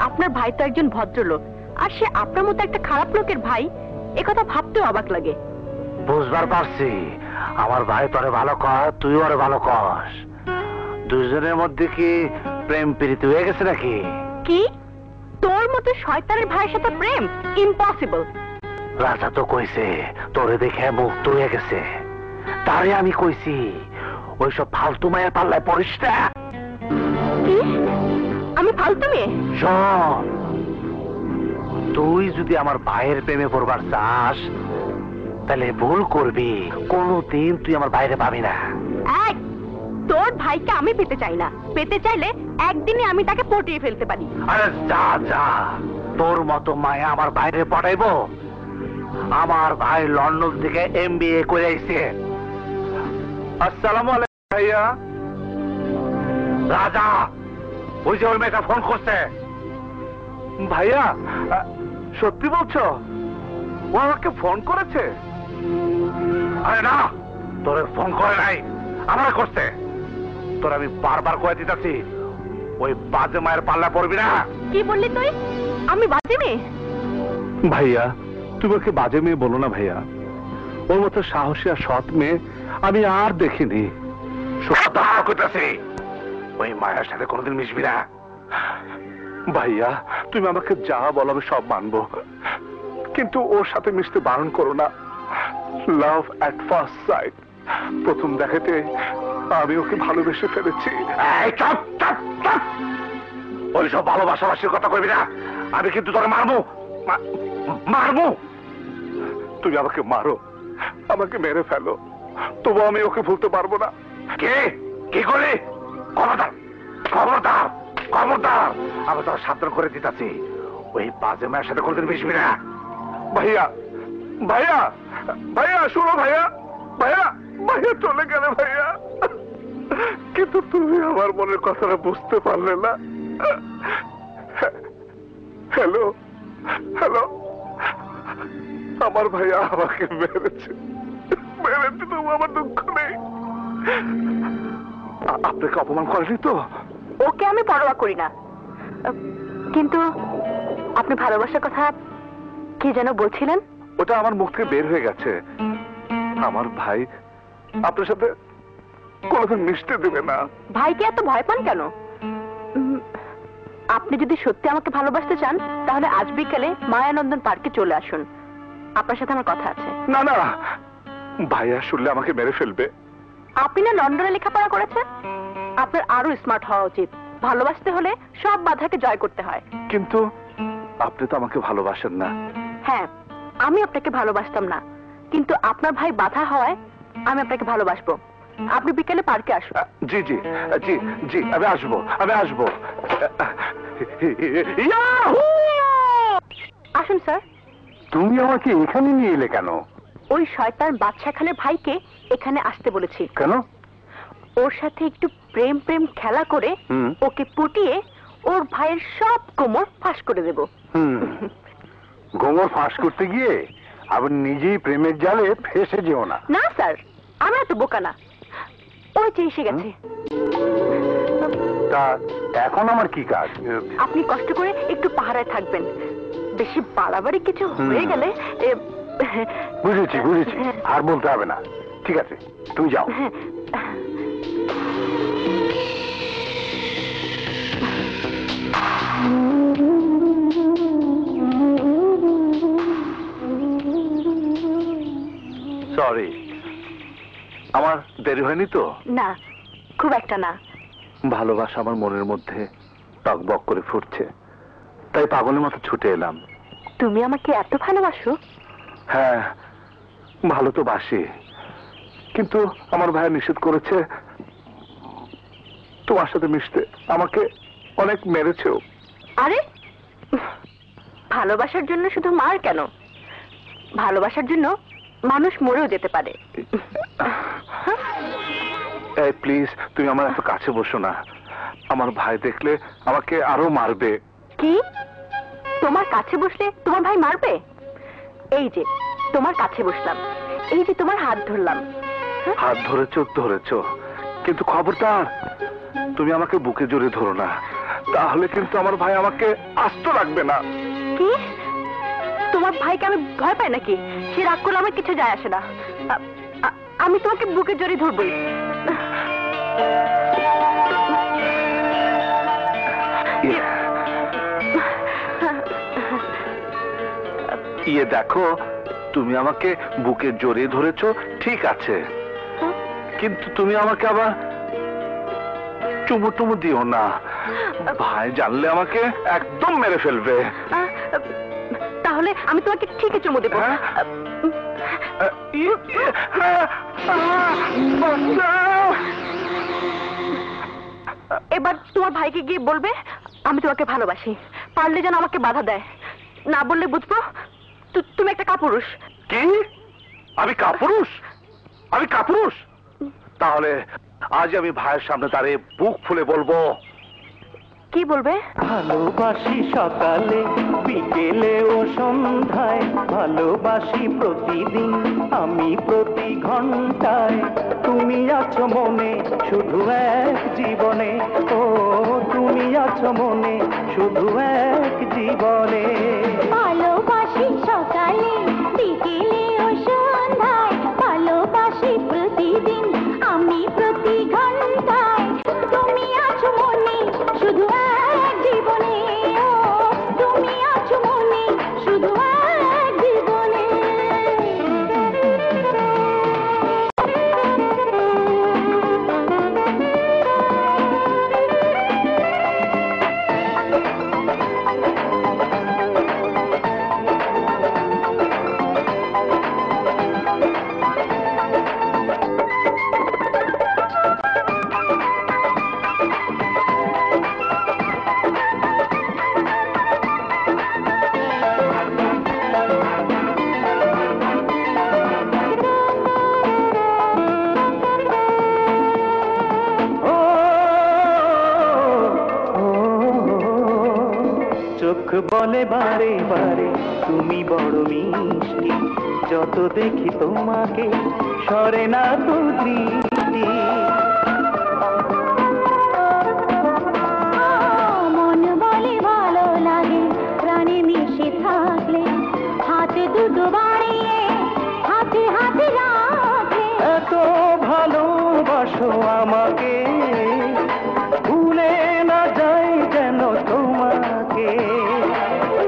আপনার ভাই তো একজন ভদ্রলোক, আর সে আপনার মতো একটা খারাপ লোকের ভাই, একথা ভাবতেও অবাক লাগে। বুঝবার পারছি, আমার ভাই তোরে ভালো কর, তুই ওরে ভালো কর। দুজনের মধ্যে কি প্রেম প্রীতি হয়ে গেছে নাকি? কি তোর মতো শয়তানের ভাইয়ের সাথে প্রেম? ইম্পসিবল। রাজা তো কইছে তোরে দেখে মুক্ত হয়ে গেছে, তারে আমি কইছি ওইসব ফালতু মায়ের পাল্লায় পড়িস না। কি আমি ফালতু মেয়ে? শোন, তুই যদি আমার ভাইয়ের প্রেমে পড়বার চাস তাহলে ভুল করবি, কোনদিন তুই আমার বাইরে পাবি না। তোর ভাইকে আমি পেতে চাই না, পেতে চাইলে একদিনে আমি তাকে পটিয়ে ফেলতে পারি। আরে যা যা, তোর মতো মায়া আমার বাইরে পড়াইবো? আমার ভাই লন্ডন থেকে MBA করে আইছে। আসসালামু আলাইকুম ভাইয়া। রাজা, ওই যে ওই মেয়েটা ফোন করছে। ভাইয়া সত্যি বলছো? ও আমাকে ফোন করেছে? আরে না, তোরে ফোন করে নাই, আমার করছে। তোর আমি বারবার কয়ে দিতেছি ওই বাজে মায়ের পাল্লা পড়বি না। কি বললি তুই? আমি বাজে মেয়ে? ভাইয়া তুমি ওকে বাজে মেয়ে বলো না ভাইয়া, ওর মতো সাহসী আর সৎ মেয়ে আমি আর দেখিনি। ওই মায়ের সাথে কোনোদিন মিশবি না। ভাইয়া তুমি আমাকে যা বলো আমি সব মানবো, কিন্তু ওর সাথে মিশতে বারণ করো না। লাভ অ্যাট ফার্স্ট সাইট, প্রথম দেখাতে আমি ওকে ভালোবেসে ফেলেছি। ওইসব ভালোবাসাবাসির কথা কইবি না, আমি কিন্তু তোকে মারবো, মারবো। তুমি আমাকে মারো, আমাকে মেরে ফেলো, তবু আমি ওকে ভুলতে পারবো না। কে কি করলি? খবরদার খবরদার খবরদার, আমি তোর সাবধান করে দিতেছি, ওই বাজে মায়ের সাথে কোনোদিন মিশবি না। ভাইয়া ভাইয়া ভাইয়া শুনো ভাইয়া, ভাইয়া ভাইয়া চলে গেলে ভাইয়া, কিন্তু তুমি আমার মনের কথাটা বুঝতে পারলে না। হ্যালো হ্যালো, আমার ভাইয়া আমাকে মেরেছে, মেরেছে, তবু আমার দুঃখ নেই। আপনাকে অপমান করেনি তো? ওকে আমি পরোয়া করি না, কিন্তু আপনি ভালোবাসার কথা কি যেন বলছিলেন? ওটা আমার মুখ থেকে বের হয়ে গেছে। আমার ভাই আপনার সাথে কোনোদিন মিশতে দেবে না। ভাইকে এত ভয় পান কেন? আপনি যদি সত্যি আমাকে ভালোবাসতে চান তাহলে আজ বিকেলে মায়ানন্দন পার্কে চলে আসুন, আপনার সাথে আমার কথা আছে। না না, ভাইয়া শুনলে আমাকে মেরে ফেলবে। আপনি না লন্ডনে লেখাপড়া করেছেন, আপনার আরো স্মার্ট হওয়া উচিত। ভালোবাসতে হলে সব বাধাকে জয় করতে হয়। কিন্তু আপনি তো আমাকে ভালোবাসেন না। হ্যাঁ, আমি আপনাকে ভালোবাসতাম না, কিন্তু আপনার ভাই বাধা হওয়ায় আমি আপনাকে ভালোবাসবো। আপনি বিকেলে পার্কে আসুন। জি জি জি জি, আমি আসবো, আমি আসবো। আসুন স্যার। তুমি আমাকে এখানে নিয়ে এলে কেন? ওই শয়তান বাদশা খানের ভাইকে এখানে আসতে বলেছি। কেন? ওর সাথে একটু প্রেম প্রেম খেলা করে ওকে পটিয়ে ওর ভাইয়ের সব কোমর ফাঁস করে দেব। গোমর ফাঁস করতে গিয়ে আবার নিজেই প্রেমের জালে ফেসে যেও না। না স্যার, আমরা তো বোকা না। ওই যে এসে গেছে। তা এখন আমার কি কাজ? আপনি কষ্ট করে একটু পাহারায় থাকবেন, বেশি বাড়াবাড়ি কিছু হয়ে গেলে। বুঝেছি বুঝেছি, আর বলতে হবে না। ঠিক আছে, তুমি যাও। সরি, আমার দেরি হয়নি তো? না, খুব একটা না। ভালোবাসা আমার মনের মধ্যে টকবক করে ফুটছে, তাই পাগলের মতো ছুটে এলাম। তুমি আমাকে এত ভালোবাসো? হ্যাঁ, ভালো তো বাসি, কিন্তু আমার ভাই নিষেধ করেছে তোমার সাথে মিশতে। আমাকে অনেক মেরেছেও। আরে ভালোবাসার জন্য শুধু মার কেন, ভালোবাসার জন্য মানুষ মরেও যেতে পারে। এই প্লিজ, তুমি আমার এত কাছে বসো না, আমার ভাই দেখলে আমাকে আরো মারবে। কি? তোমার কাছে বসলে তোমার ভাই মারবে? এই যে তোমার কাছে বসলাম, এই যে তোমার হাত ধরলাম। হাত ধরেছো ধরেছো, কিন্তু খবরদার তুমি আমাকে বুকে জড়িয়ে ধরো না, তাহলে কিন্তু আমার ভাই আমাকে আস্ত রাখবে না। কি? তোমার ভাইকে আমি ভয় পাই নাকি? সে রাগ করলে আমার কিছু যায় আসে না। আমি তোমাকে বুকে জড়িয়ে ধরবই। দেখো, তুমি আমাকে বুকে জড়িয়ে ধরেছো, ঠিক আছে, কিন্তু তুমি আমাকে আবার চুমু টুমু দিও না। ভাই জানলে আমাকে একদম মেরে ফেলবে। তাহলে আমি তোমাকে ঠিকই চুমু দেবো। এবার তোমার ভাইকে গিয়ে বলবে আমি তোমাকে ভালোবাসি। পারলে যেন আমাকে বাধা দেয়, না বললে বুঝবো তুমি একটা কাপুরুষ। কি? আমি কাপুরুষ? আমি কাপুরুষ? তাহলে আজ আমি ভাইয়ের সামনে দাঁড়িয়ে বুক ফুলে বলবো। কি বলবে? ভালোবাসি সকালে বিকেলে ও সন্ধ্যায়, ভালোবাসি প্রতিদিন আমি প্রতি ঘন্টায়। তুমি আছো মনে শুধু এক জীবনে, ও তুমি আছো মনে শুধু এক জীবনে। ভালোবাসি সকালে বিকেলে ও সন্ধ্যায়, ভালোবাসি প্রতিদিন আমি প্রতি ঘন্টায়। তুমি আছো মনে শুধু এক জীবনে, ও তুমি আছো মনে শুধু এক জীবনে। চোখ বলে বারে বারে তুমি বড় মিষ্টি, যত দেখি তোমাকে সরে না তো দৃষ্টি। মন বলে ভালো লাগে প্রাণে মিশে থাকলে, হাতে দুটো বাড়িয়ে হাতে হাতে রাখে। এত ভালোবাসো আমাকে, ভুলে না যাই যেন তোমাকে।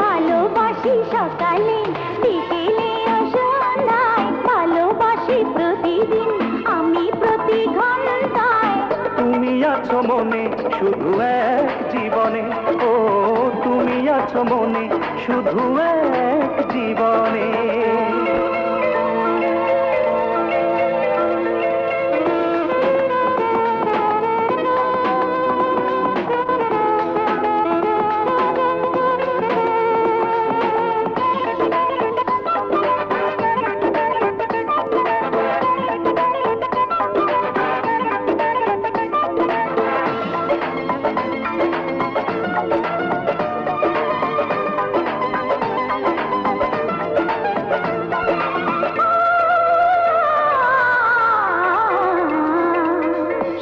ভালোবাসি সকালে বিকেলে ও সন্ধ্যায়, ভালোবাসি প্রতিদিন আমি প্রতি ঘন্টায়। তুমি আছো মনে শুধু এক জীবনে, ও তুমি আছো মনে শুধু এক জীবনে।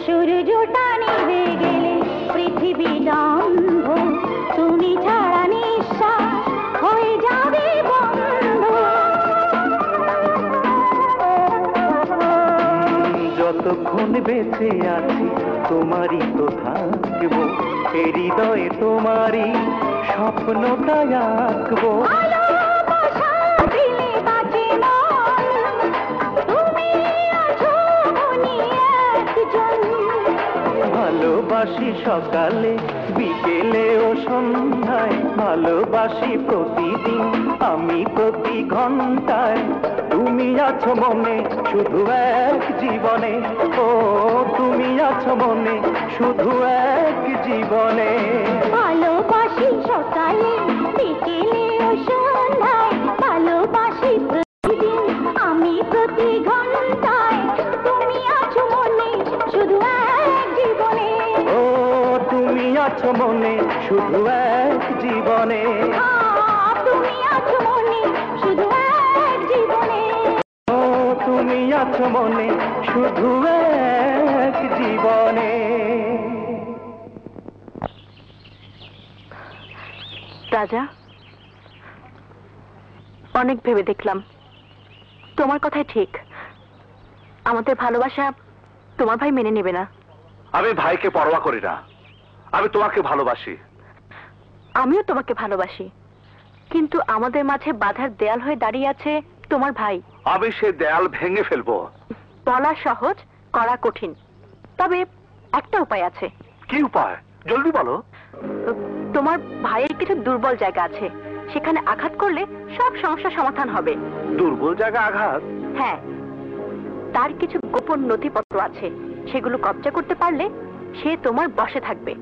সূর্যটা নিভে গেলে পৃথিবী অন্ধ, তুমি ছাড়া নিঃশ্বাস হয়ে যাবে বন্ধ। যতক্ষণ বেঁচে আছি তোমারই তো থাকবো, হৃদয়ে তোমারই স্বপ্নটা আঁকবো। ভালোবাসা দিলে বাঁচে মন, তুমি আছো মনে একজন। ভালোবাসি সকালে বিকেলে ও সন্ধ্যায়, ভালোবাসি প্রতিদিন আমি প্রতি ঘন্টায়। তুমি আছো মনে শুধু এক জীবনে, ও তুমি আছো মনে শুধু এক জীবনে। ভালোবাসি সকালে বিকেলে ও সন্ধ্যায়, ভালোবাসি প্রতিদিন আমি প্রতি ঘন্টায়। তুমি আছো মনে শুধু এক জীবনে, ও তুমি আছো মনে শুধু এক জীবনে। তুমি আছো মনে শুধু এক জীবনে। ও তুমি আছো মনে শুধু এক জীবনে। রাজা, অনেক ভেবে দেখলাম তোমার কথাই ঠিক। আমাদের ভালোবাসা তোমার ভাই মেনে নেবে না। আমি ভাইকে পরোয়া করি না, আমি তোমাকে ভালোবাসি। আমিও তোমাকে ভালোবাসি, কিন্তু আমাদের মাঝে বাধার দেয়াল হয়ে দাঁড়িয়ে আছে তোমার ভাই। আমি সে দেয়াল ভেঙে ফেলবো। বলা সহজ, করা কঠিন, তবে একটা উপায় আছে। কি উপায়? জলদি বলো। তোমার ভাইয়ের কিছু দুর্বল জায়গা আছে, সেখানে আঘাত করলে সব সমস্যা সমাধান হবে। দুর্বল জায়গা আঘাত? হ্যাঁ, তার কিছু গোপন নথিপত্র আছে, সেগুলো কবজা করতে পারলে সে তোমার বশে থাকবে।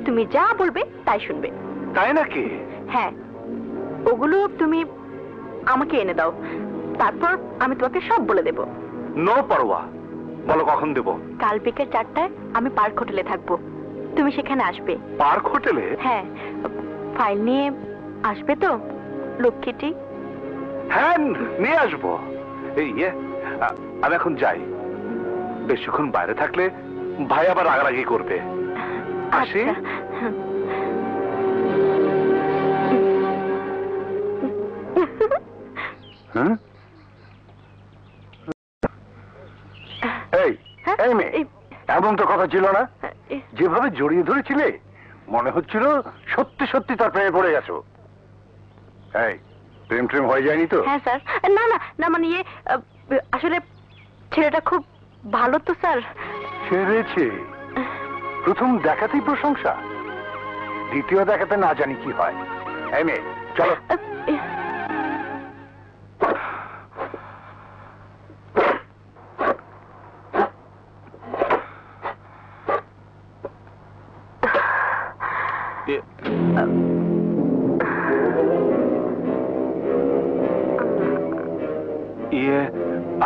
তুমি যা বলবে তাই শুনবে। তাই নাকি? হ্যাঁ, ওগুলো তুমি আমাকে এনে দাও, তারপর আমি তোমাকে সব বলে দেব। নো পরোয়া। বলো কখন দেব? কাল বিকেল 4টায় আমি পার্ক হোটেলে থাকবো, তুমি সেখানে আসবে। পার্ক হোটেলে? হ্যাঁ, ফাইল নিয়ে আসবে তো লক্ষ্মীটি? হ্যাঁ, নিয়ে আসবো। এই আমি এখন যাই, বেশিক্ষণ বাইরে থাকলে ভাই আবার রাগারাগি করবে। আসি। আচ্ছা। হুম? এই হ্যাঁ? এই মেয়ে, এমন তো কথা ছিল না। যেভাবে জড়িয়ে ধরেছিলে মনে হচ্ছিল সত্যি সত্যি তার প্রেমে পড়ে গেছো। এই প্রেম ট্রেম হয়ে যায়নি তো? হ্যাঁ স্যার। না না না, মানে আসলে ছেলেটা খুব ভালো তো স্যার। ছেড়েছে? প্রথম দেখাতেই প্রশংসা, দ্বিতীয় দেখাতে না জানি কি হয়। এই মেয়ে চলো।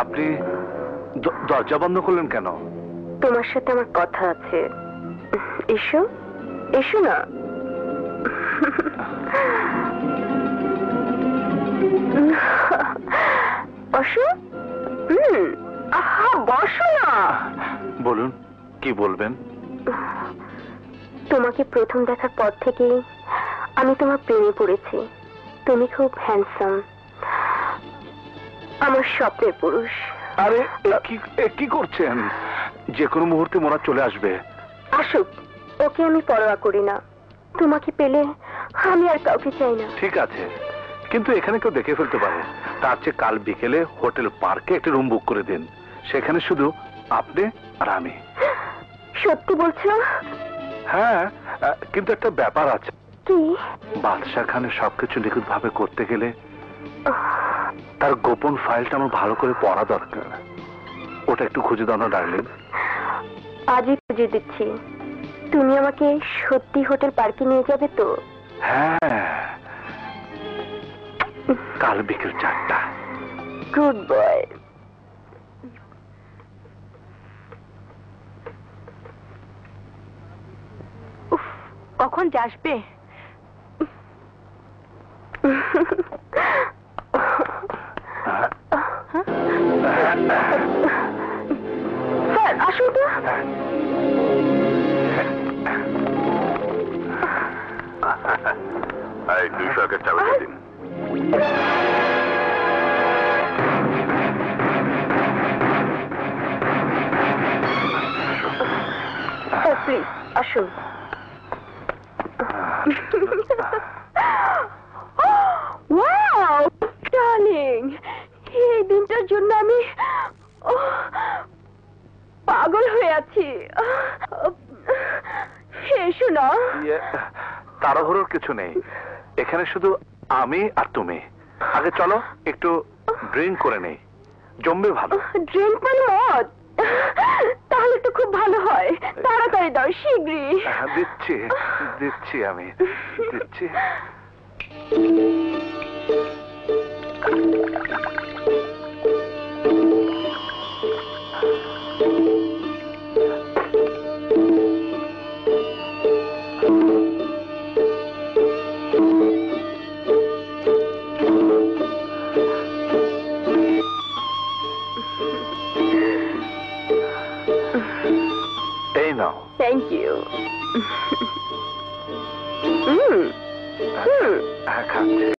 আপনি দরজা বন্ধ করলেন কেন? তোমার সাথে আমার কথা আছে। এসো এসো না। বসো। আহা, বসো না। বলুন, কি বলবেন? তোমাকে প্রথম দেখার পর থেকেই আমি তোমার প্রেমে পড়েছি। তুমি খুব হ্যান্ডসাম, আমার স্বপ্নের পুরুষ। আরে কি করছেন? যে কোনো মুহূর্তে মোরা চলে আসবে। আসুক, ওকে আমি পরোয়া করি না। তোমাকে পেলে আমি আর কাউকে চাই না। ঠিক আছে, কিন্তু এখানে কেউ দেখে ফেলতে পারে। তার চেয়ে কাল বিকেলে হোটেল পার্কে একটা রুম বুক করে দিন, সেখানে শুধু আপনি আর আমি। সত্যি বলছো? হ্যাঁ, কিন্তু একটা ব্যাপার আছে। কি? বাদশা খানের সবকিছু নিখুঁত ভাবে করতে গেলে তার গোপন ফাইলটা আমার ভালো করে পড়া দরকার। ওটা একটু খুঁজে দাও না ডার্লিং। আজই খুঁজে দিচ্ছি। তুমি আমাকে সত্যি হোটেল পার্কে নিয়ে যাবে তো? হ্যাঁ, কাল বিকেল 4টা। Good boy. কখন যে আসবে? স্যার আসুন তো। এই 200 এর চাবিটা দিন। স্যার প্লিজ আসুন। ওয়াও ডার্লিং, এই দিনটার জন্য আমি পাগল হয়ে আছি। এসো না। তাড়াহুড়োর কিছু নেই, এখানে শুধু আমি আর তুমি। আগে চলো একটু ড্রিঙ্ক করে নেই, জমবে ভালো। ড্রিঙ্ক মানে মদ? তাহলে তো খুব ভালো হয়। তাড়াতাড়ি দাও, শীঘ্রই। দিচ্ছি দিচ্ছি, আমি দিচ্ছি। এই নাও। Thank you. খাচ্ছে।